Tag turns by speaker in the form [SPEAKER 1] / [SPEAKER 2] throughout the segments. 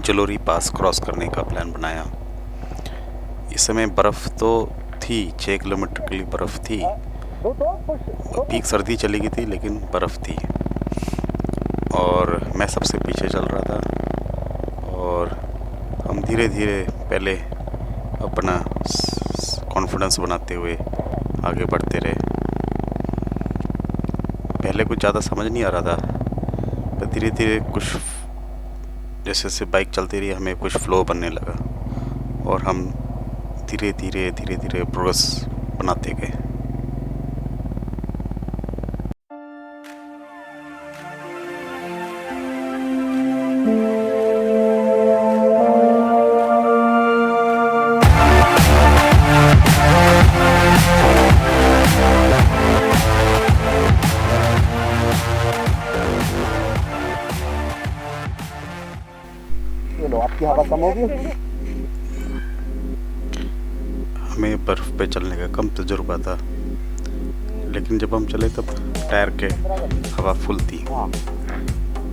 [SPEAKER 1] जलोरी पास cross करने का plan बनाया। इस समय बर्फ़ तो थी, 6 किलोमीटर के लिए बर्फ़ थी। पीक सर्दी चली गई थी लेकिन बर्फ़ थी और मैं सबसे पीछे चल रहा था और हम धीरे धीरे पहले अपना कॉन्फिडेंस बनाते हुए आगे बढ़ते रहे। पहले कुछ ज़्यादा समझ नहीं आ रहा था, पर धीरे धीरे कुछ जैसे जैसे बाइक चलती रही हमें कुछ फ्लो बनने लगा और हम धीरे धीरे प्रोग्रेस बनाते गए।
[SPEAKER 2] आपकी हवा कम होगी।
[SPEAKER 1] हमें बर्फ़ पे चलने का कम तजुर्बा था, लेकिन जब हम चले तब टायर के हवा फुल थी।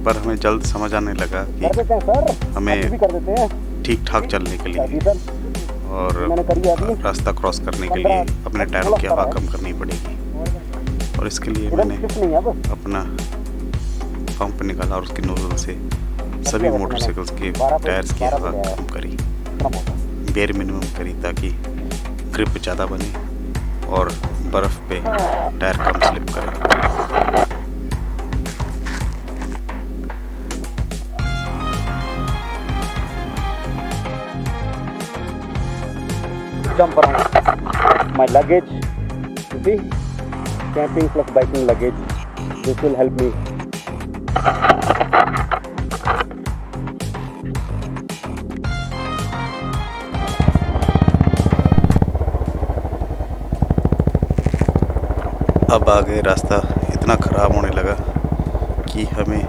[SPEAKER 1] पर हमें जल्द समझ आने लगा कि हमें ठीक ठाक चलने के लिए और रास्ता क्रॉस करने के लिए अपने टायरों की हवा कम करनी पड़ेगी। और इसके लिए मैंने अपना पंप निकाला और उसकी नोजल से सभी मोटरसाइकिल्स के टायर्स की हवा कम करी, बेयर मिनिमम करी, ताकि ग्रिप ज़्यादा बने और बर्फ़ पे टायर कम स्लिप करे।
[SPEAKER 2] Jump around my luggage. You see, camping plus biking luggage. This will help me.
[SPEAKER 1] अब आगे रास्ता इतना ख़राब होने लगा कि हमें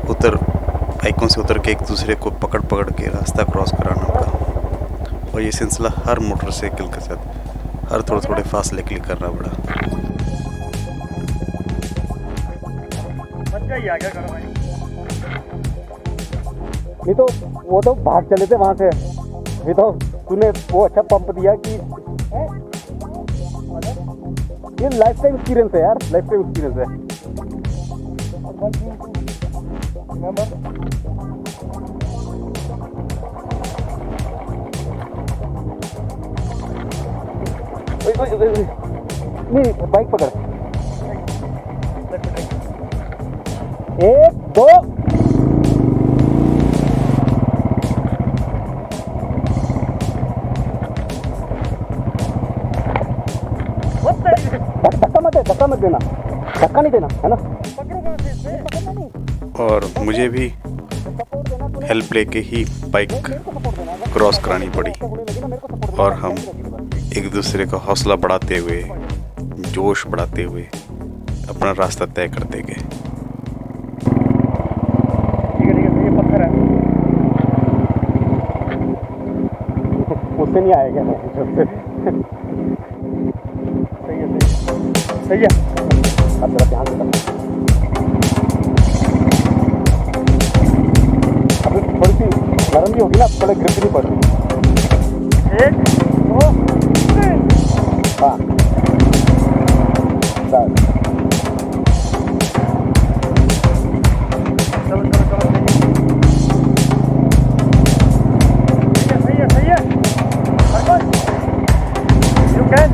[SPEAKER 1] बाइकों से उतर के एक दूसरे को पकड़ के रास्ता क्रॉस कराना पड़ा और ये सिलसिला हर मोटरसाइकिल के साथ हर थोड़े फासले के लिए करना पड़ा।
[SPEAKER 2] नहीं तो वो तो भाग चले थे वहाँ से। नहीं तो तूने वो अच्छा पंप दिया कि ये लाइफ टाइम एक्सपीरियंस है यार, लाइफ टाइम एक्सपीरियंस है। नहीं बाइक पकड़, 1 2 धक्का मत देना, धक्का नहीं देना है ना।
[SPEAKER 1] और मुझे भी हेल्प लेके ही बाइक क्रॉस करानी पड़ी और हम एक दूसरे का हौसला बढ़ाते हुए, जोश बढ़ाते हुए अपना रास्ता तय करते गए।
[SPEAKER 2] उससे नहीं आएगा। सही है। अब जरा ध्यान से करना। अब थोड़ी सी नरम भी होगी ना, थोड़ा ग्रिप नहीं पड़ती। 1 2 3 हाँ 4 सही है। You can.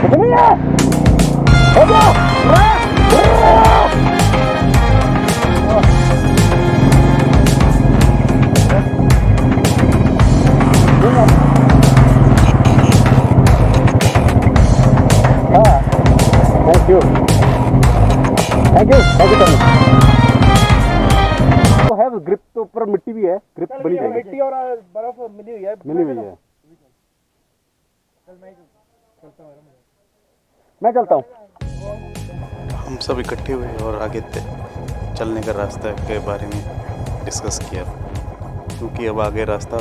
[SPEAKER 2] कुछ नहीं है, हो गया। हाँ, थैंक यू तो है। ग्रिप तो ऊपर मिट्टी भी है, ग्रिप बनी है, मिट्टी और बर्फ मिली हुई है। मैं चलता हूँ।
[SPEAKER 1] हम सब इकट्ठे हुए और आगे चलने का रास्ता के बारे में डिस्कस किया, क्योंकि अब आगे रास्ता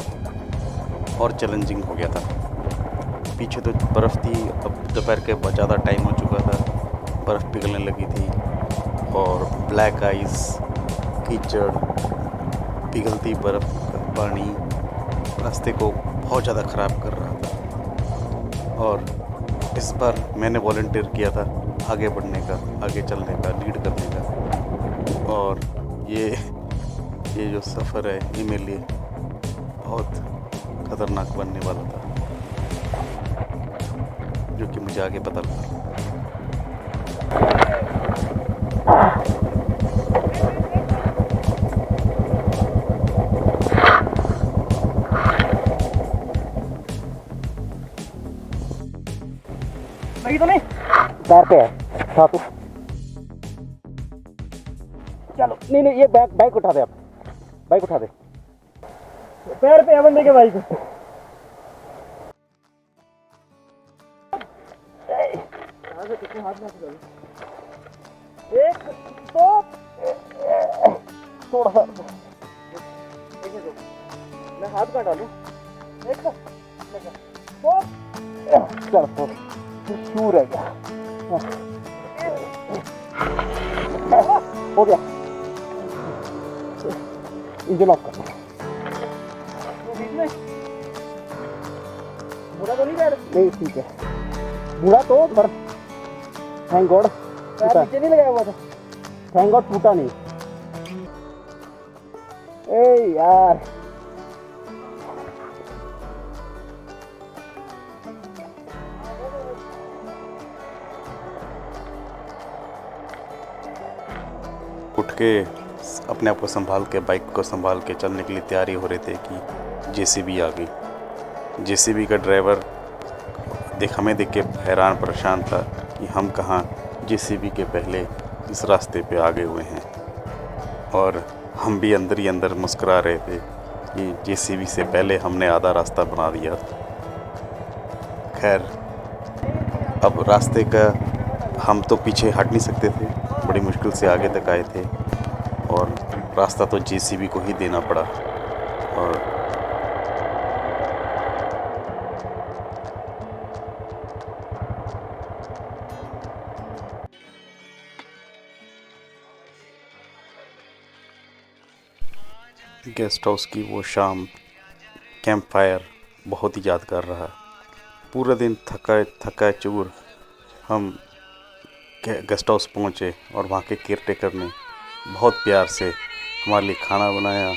[SPEAKER 1] और चैलेंजिंग हो गया था। पीछे तो बर्फ़ थी, अब दोपहर के बहुत ज़्यादा टाइम हो चुका था, बर्फ़ पिघलने लगी थी और ब्लैक आइस, कीचड़, पिघलती बर्फ़ का पानी रास्ते को बहुत ज़्यादा ख़राब कर रहा था। और इस बार मैंने वॉलंटियर किया था आगे बढ़ने का, आगे चलने का, लीड करने का। और ये जो सफ़र है ये मेरे लिए बहुत ख़तरनाक बनने वाला था, जो कि मुझे आगे पता लगा।
[SPEAKER 2] लगी तो नहीं? पैर पे है, उठा तू। चलो, नहीं ये बाइक उठा दे, आप बाइक उठा दे। पैर पे है बंदे के बाइक। एक तो थोड़ा सा मैं हाथ का डालू। एक तो चल शू रह गया, हो गया। इंजन ऑफ कर। बुरा तो नहीं, ठीक है। बुरा तो पर थैंक गॉड नीचे नहीं लगाया हुआ था, थैंक गॉड टूटा नहीं। ए यार
[SPEAKER 1] उठ के अपने आप को संभाल के, बाइक को संभाल के चलने के लिए तैयारी हो रहे थे कि जेसीबी आ गई। जेसीबी का ड्राइवर हमें देख के हैरान परेशान था कि हम कहाँ जेसीबी के पहले इस रास्ते पे आ गए हुए हैं। और हम भी अंदर ही अंदर मुस्कुरा रहे थे कि जेसीबी से पहले हमने आधा रास्ता बना दिया। खैर, अब रास्ते का हम तो पीछे हट नहीं सकते थे, बड़ी मुश्किल से आगे तक आए थे और रास्ता तो जेसीबी को ही देना पड़ा। और गेस्ट हाउस की वो शाम, कैंप फायर बहुत ही यादगार रहा। पूरा दिन थका चूर हम गेस्ट हाउस पहुँचे और वहाँ के केयर टेकर ने बहुत प्यार से हमारे लिए खाना बनाया,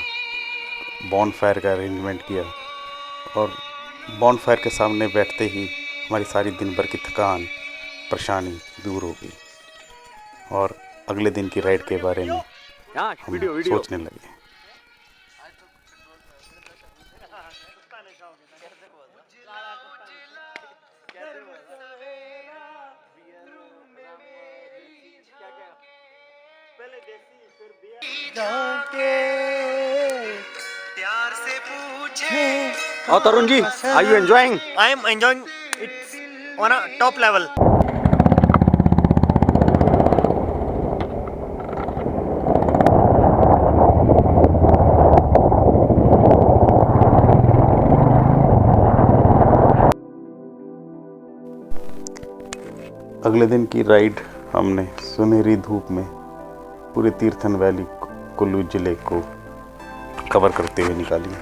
[SPEAKER 1] बॉन फायर का अरेंजमेंट किया और बॉन फायर के सामने बैठते ही हमारी सारी दिन भर की थकान, परेशानी दूर हो गई और अगले दिन की राइड के बारे में हम सोचने लगे।
[SPEAKER 3] Oh, Tarun ji, are you enjoying?
[SPEAKER 4] I am enjoying it on a top level.
[SPEAKER 1] अगले दिन की राइड हमने सुनहरी धूप में पूरे तीर्थन वैली, कुल्लू ज़िले को कवर करते हुए निकाली।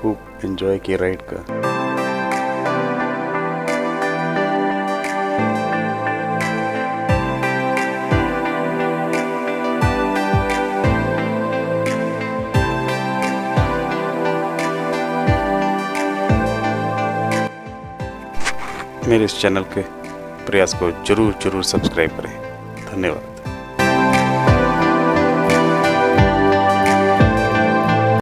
[SPEAKER 1] खूब एंजॉय किया राइड का। मेरे इस चैनल के प्रयास को जरूर सब्सक्राइब करें। धन्यवाद।